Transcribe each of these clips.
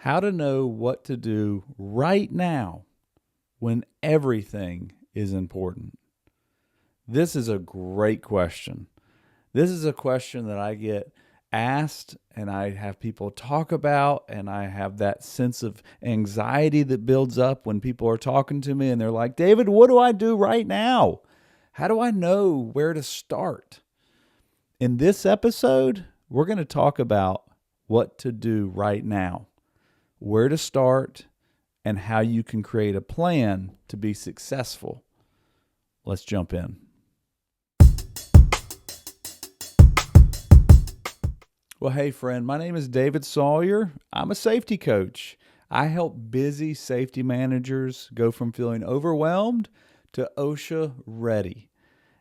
How to know what to do right now when everything is important. This is a great question. This is a question that I get asked and I have people talk about, and I have that sense of anxiety that builds up when people are talking to me and they're like, David, what do I do right now? How do I know where to start? In this episode, we're going to talk about what to do right now, where to start, and how you can create a plan to be successful. Let's jump in. Well, hey, friend, my name is David Sawyer. I'm a safety coach. I help busy safety managers go from feeling overwhelmed to OSHA ready.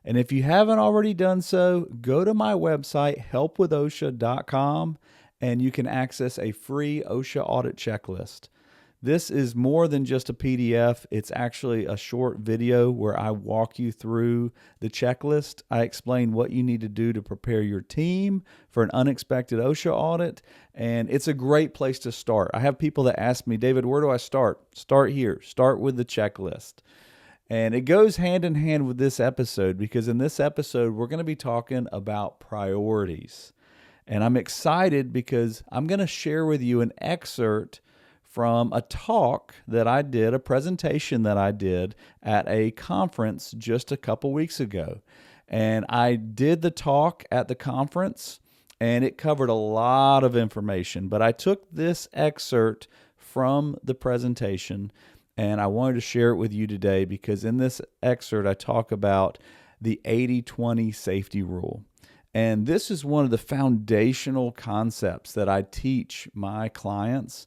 And if you haven't already done so, go to my website, helpwithosha.com, and you can access a free OSHA audit checklist. This is more than just a PDF. It's actually a short video where I walk you through the checklist. I explain what you need to do to prepare your team for an unexpected OSHA audit, and it's a great place to start. I have people that ask me, David, where do I start? Start here. Start with the checklist. And it goes hand in hand with this episode, because in this episode, we're going to be talking about priorities. And I'm excited because I'm going to share with you an excerpt from a talk that I did, a presentation that I did at a conference just a couple weeks ago. And I did the talk at the conference, and it covered a lot of information. But I took this excerpt from the presentation, and I wanted to share it with you today because in this excerpt, I talk about the 80-20 safety rule. And this is one of the foundational concepts that I teach my clients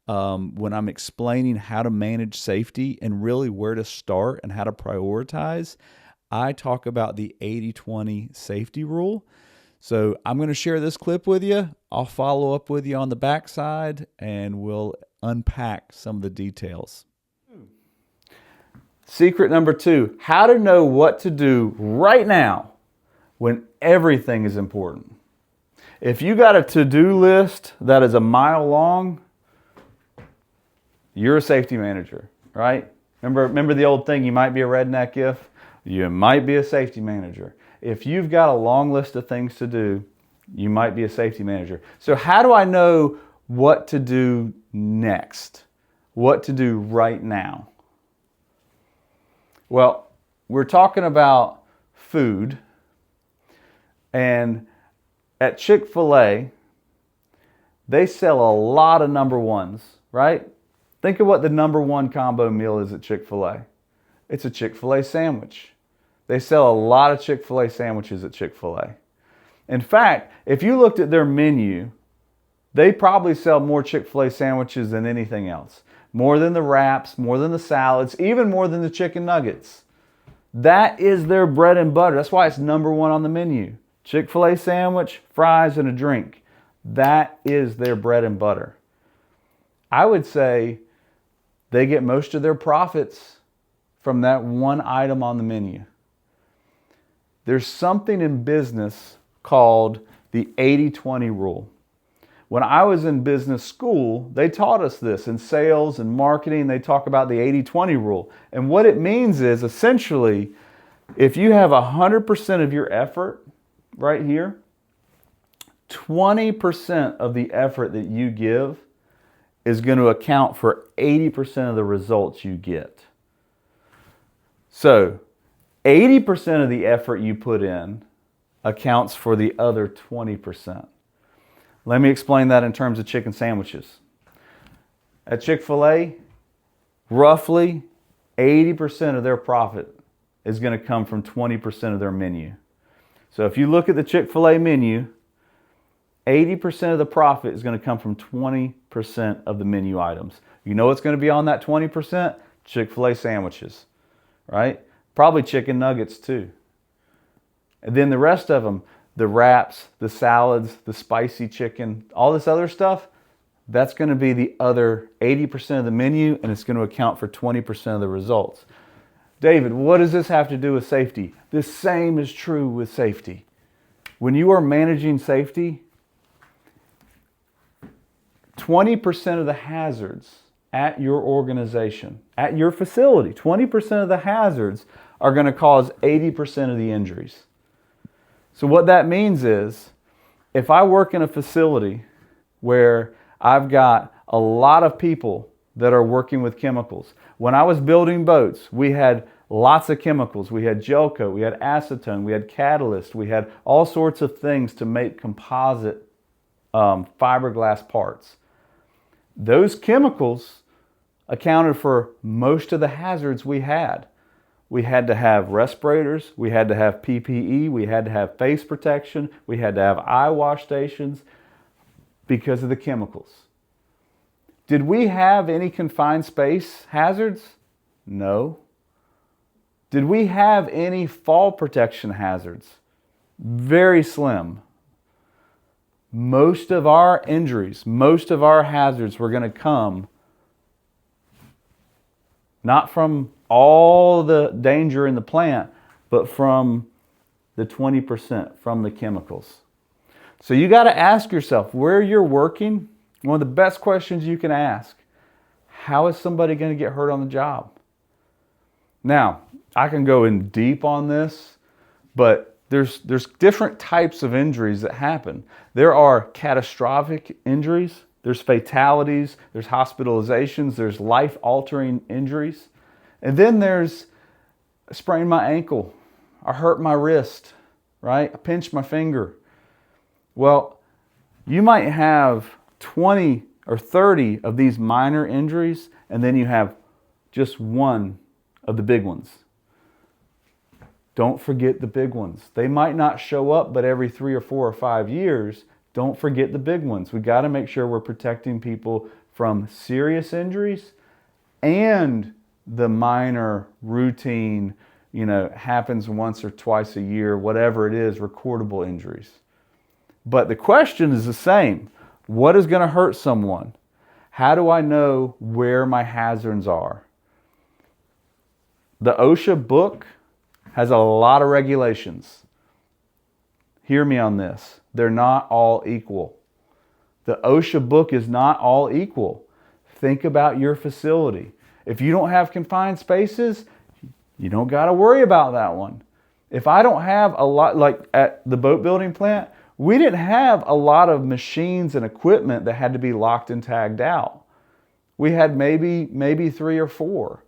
when I'm explaining how to manage safety and really where to start and how to prioritize. I talk about the 80-20 safety rule. So I'm going to share this clip with you. I'll follow up with you on the backside, and we'll unpack some of the details. Secret number 2, how to know what to do right now when everything is important. If you got a to-do list that is a mile long, you're a safety manager, right? Remember the old thing, you might be a redneck if? You might be a safety manager. If you've got a long list of things to do, you might be a safety manager. So how do I know what to do next? What to do right now? Well, we're talking about food, and at Chick-fil-A, they sell a lot of number ones, right? Think of what the number one combo meal is at Chick-fil-A. It's a Chick-fil-A sandwich. They sell a lot of Chick-fil-A sandwiches at Chick-fil-A. In fact, if you looked at their menu, they probably sell more Chick-fil-A sandwiches than anything else. More than the wraps, more than the salads, even more than the chicken nuggets. That is their bread and butter. That's why it's number one on the menu. Chick-fil-A sandwich, fries, and a drink. That is their bread and butter. I would say they get most of their profits from that one item on the menu. There's something in business called the 80-20 rule. When I was in business school, they taught us this. In sales and marketing, they talk about the 80-20 rule. And what it means is, essentially, if you have 100% of your effort right here, 20% of the effort that you give is going to account for 80% of the results you get. So 80% of the effort you put in accounts for the other 20%. Let me explain that in terms of chicken sandwiches. At Chick-fil-A, roughly 80% of their profit is going to come from 20% of their menu. So if you look at the Chick-fil-A menu, 80% of the profit is going to come from 20% of the menu items. You know what's going to be on that 20%? Chick-fil-A sandwiches, right? Probably chicken nuggets too. And then the rest of them, the wraps, the salads, the spicy chicken, all this other stuff, that's going to be the other 80% of the menu, and it's going to account for 20% of the results. David, what does this have to do with safety? The same is true with safety. When you are managing safety, 20% of the hazards at your organization, at your facility, 20% of the hazards are going to cause 80% of the injuries. So what that means is, if I work in a facility where I've got a lot of people that are working with chemicals. When I was building boats, we had lots of chemicals. We had gel coat, we had acetone, we had catalyst, we had all sorts of things to make composite fiberglass parts. Those chemicals accounted for most of the hazards we had. We had to have respirators, we had to have PPE, we had to have face protection, we had to have eye wash stations because of the chemicals. Did we have any confined space hazards? No. Did we have any fall protection hazards? Very slim. Most of our injuries, most of our hazards were going to come not from all the danger in the plant, but from the 20%, from the chemicals. So you got to ask yourself, where you're working, one of the best questions you can ask, how is somebody going to get hurt on the job? Now, I can go in deep on this, but there's different types of injuries that happen. There are catastrophic injuries, there's fatalities, there's hospitalizations, there's life-altering injuries. And then there's, I sprained my ankle, I hurt my wrist, right? I pinched my finger. Well, you might have 20 or 30 of these minor injuries, and then you have just one of the big ones. Don't forget the big ones. They might not show up, but every 3 or 4 or 5 years, don't forget the big ones. We got to make sure we're protecting people from serious injuries and the minor routine, happens once or twice a year, whatever it is, recordable injuries. But the question is the same. What is going to hurt someone? How do I know where my hazards are? The OSHA book has a lot of regulations. Hear me on this. They're not all equal. The OSHA book is not all equal. Think about your facility. If you don't have confined spaces, you don't got to worry about that one. If I don't have a lot, like at the boat building plant, we didn't have a lot of machines and equipment that had to be locked and tagged out. We had maybe 3 or 4.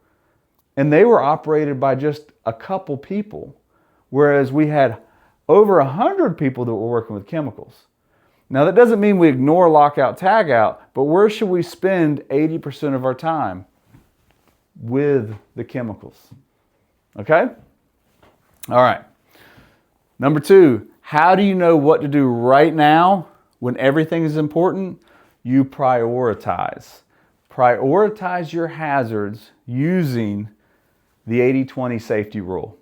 And they were operated by just a couple people, whereas we had over 100 people that were working with chemicals. Now that doesn't mean we ignore lockout, tag out, but where should we spend 80% of our time? With the chemicals. Okay? All right. Number 2, how do you know what to do right now when everything is important? You prioritize. Prioritize your hazards using the 80-20 safety rule.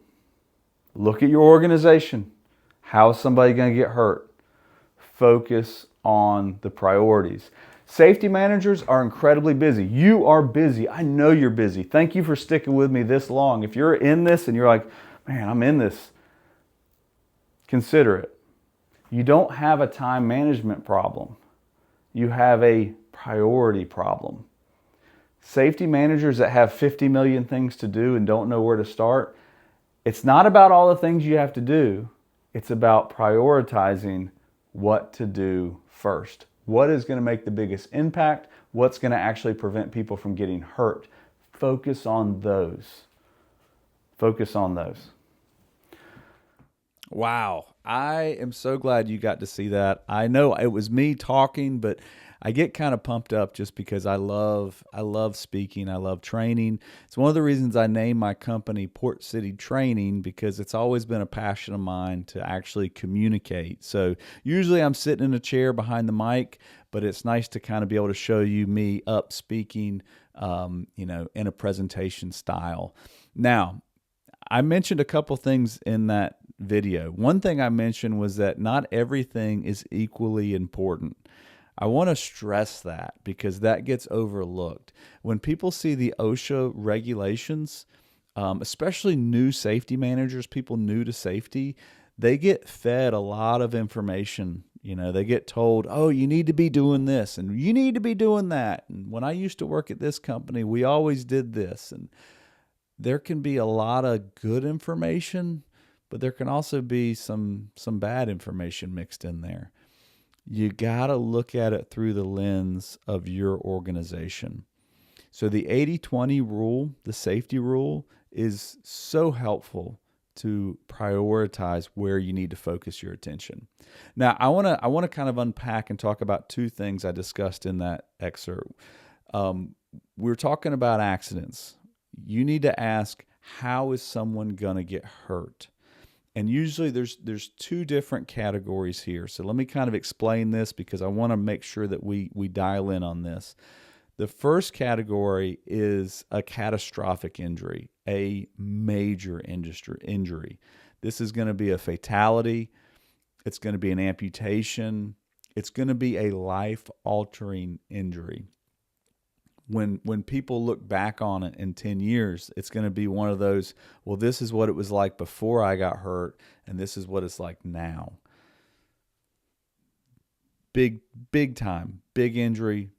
Look at your organization. How is somebody going to get hurt? Focus on the priorities. Safety managers are incredibly busy. You are busy. I know you're busy. Thank you for sticking with me this long. If you're in this and you're like, man, I'm in this, consider it. You don't have a time management problem. You have a priority problem. Safety managers that have 50 million things to do and don't know where to start, it's not about all the things you have to do. It's about prioritizing what to do first. What is going to make the biggest impact? What's going to actually prevent people from getting hurt? Focus on those. Focus on those. Wow. I am so glad you got to see that. I know it was me talking, but I get kind of pumped up just because I love speaking. I love training. It's one of the reasons I named my company Port City Training, because it's always been a passion of mine to actually communicate. So usually I'm sitting in a chair behind the mic, but it's nice to kind of be able to show you me up speaking, in a presentation style. Now, I mentioned a couple things in that video. One thing I mentioned was that not everything is equally important. I want to stress that because that gets overlooked. When people see the OSHA regulations, especially new safety managers, people new to safety, they get fed a lot of information They get told, oh, you need to be doing this and you need to be doing that. And when I used to work at this company, we always did this. And there can be a lot of good information, but there can also be some bad information mixed in there. You got to look at it through the lens of your organization. So the 80-20 rule, the safety rule, is so helpful to prioritize where you need to focus your attention. Now, I want to kind of unpack and talk about two things I discussed in that excerpt. We're talking about accidents. You need to ask, how is someone going to get hurt? And usually there's two different categories here. So let me kind of explain this because I want to make sure that we dial in on this. The first category is a catastrophic injury, a major injury. This is going to be a fatality. It's going to be an amputation. It's going to be a life-altering injury. When people look back on it in 10 years, it's going to be one of those, well, this is what it was like before I got hurt, and this is what it's like now. Big time, big injury,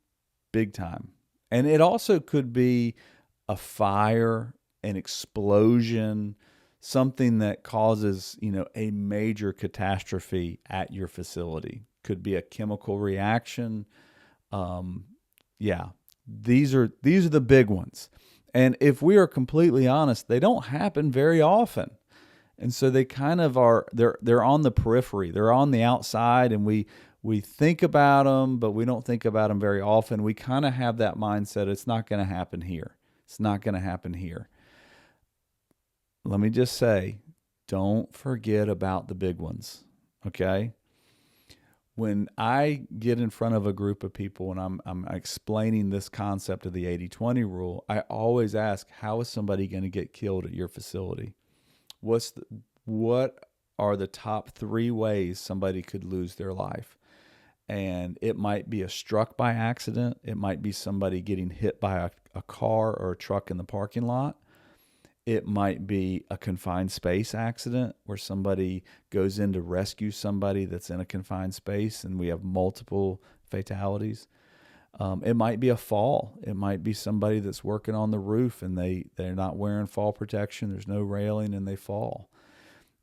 big time. And it also could be a fire, an explosion, something that causes, a major catastrophe at your facility. Could be a chemical reaction. These are the big ones. And if we are completely honest, they don't happen very often. And so they kind of are, they're on the periphery. They're on the outside, and we think about them, but we don't think about them very often. We kind of have that mindset, it's not going to happen here. It's not going to happen here. Let me just say, don't forget about the big ones, okay? When I get in front of a group of people and I'm explaining this concept of the 80-20 rule, I always ask, how is somebody going to get killed at your facility? What are the top 3 ways somebody could lose their life? And it might be a struck by accident. It might be somebody getting hit by a car or a truck in the parking lot. It might be a confined space accident where somebody goes in to rescue somebody that's in a confined space and we have multiple fatalities. It might be a fall. It might be somebody that's working on the roof and they're not wearing fall protection. There's no railing and they fall.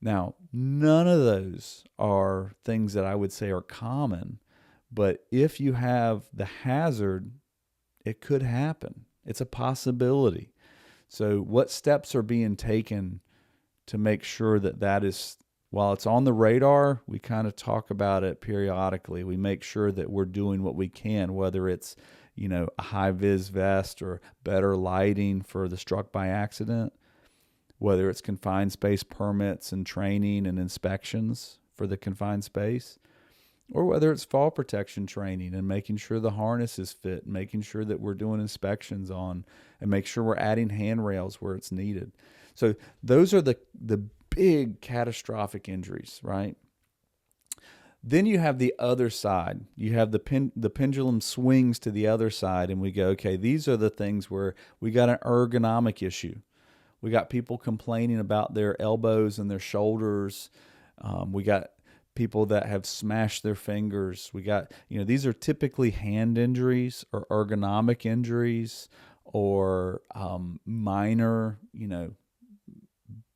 Now, none of those are things that I would say are common, but if you have the hazard, it could happen. It's a possibility. So what steps are being taken to make sure that is, while it's on the radar, we kind of talk about it periodically. We make sure that we're doing what we can, whether it's, a high-vis vest or better lighting for the struck by accident, whether it's confined space permits and training and inspections for the confined space, or whether it's fall protection training and making sure the harness is fit, making sure that we're doing inspections on, and make sure we're adding handrails where it's needed. So those are the big catastrophic injuries, right? Then you have the other side. You have the pendulum swings to the other side, and we go, okay, these are the things where we got an ergonomic issue. We got people complaining about their elbows and their shoulders. We got people that have smashed their fingers. We got, these are typically hand injuries or ergonomic injuries or minor,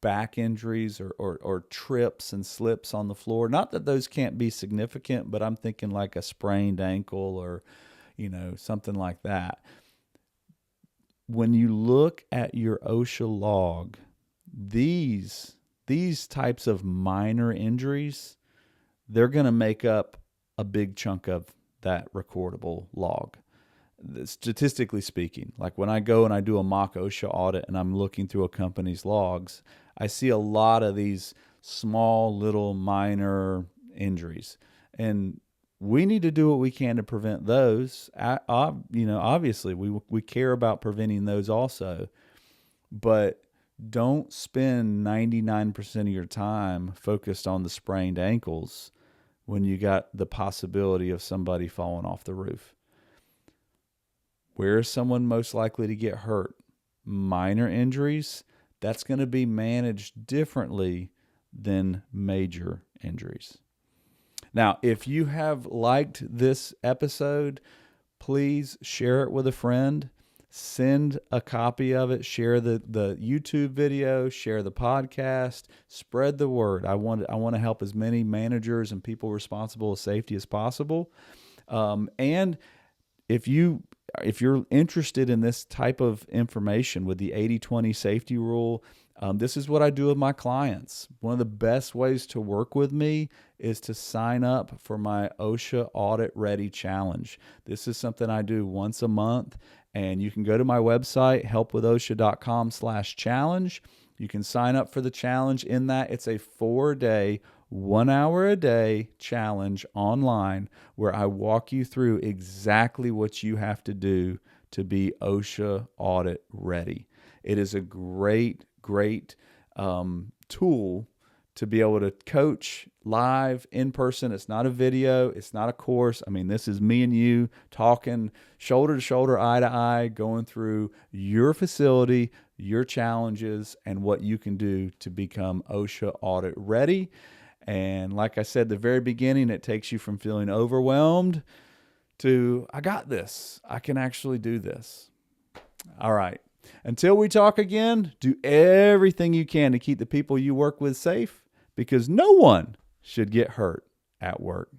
back injuries or trips and slips on the floor. Not that those can't be significant, but I'm thinking like a sprained ankle or, something like that. When you look at your OSHA log, these types of minor injuries, they're going to make up a big chunk of that recordable log. Statistically speaking, like when I go and I do a mock OSHA audit and I'm looking through a company's logs, I see a lot of these small, little, minor injuries. And we need to do what we can to prevent those. Obviously, we care about preventing those also. But don't spend 99% of your time focused on the sprained ankles when you got the possibility of somebody falling off the roof. Where is someone most likely to get hurt? Minor injuries, that's going to be managed differently than major injuries. Now, if you have liked this episode, please share it with a friend. Send a copy of it. Share the YouTube video. Share the podcast. Spread the word. I want to help as many managers and people responsible with safety as possible. And if you're interested in this type of information with the 80-20 safety rule, this is what I do with my clients. One of the best ways to work with me is to sign up for my OSHA Audit Ready Challenge. This is something I do once a month, and you can go to my website, helpwithosha.com/challenge. You can sign up for the challenge. In that, it's a 4-day, 1 hour a day challenge online where I walk you through exactly what you have to do to be OSHA audit ready. It is a great tool to be able to coach live in person. It's not a video. It's not a course. I mean, this is me and you talking shoulder to shoulder, eye to eye, going through your facility, your challenges, and what you can do to become OSHA audit ready. And like I said at the very beginning, it takes you from feeling overwhelmed to, I got this. I can actually do this. All right. Until we talk again, do everything you can to keep the people you work with safe, because no one should get hurt at work.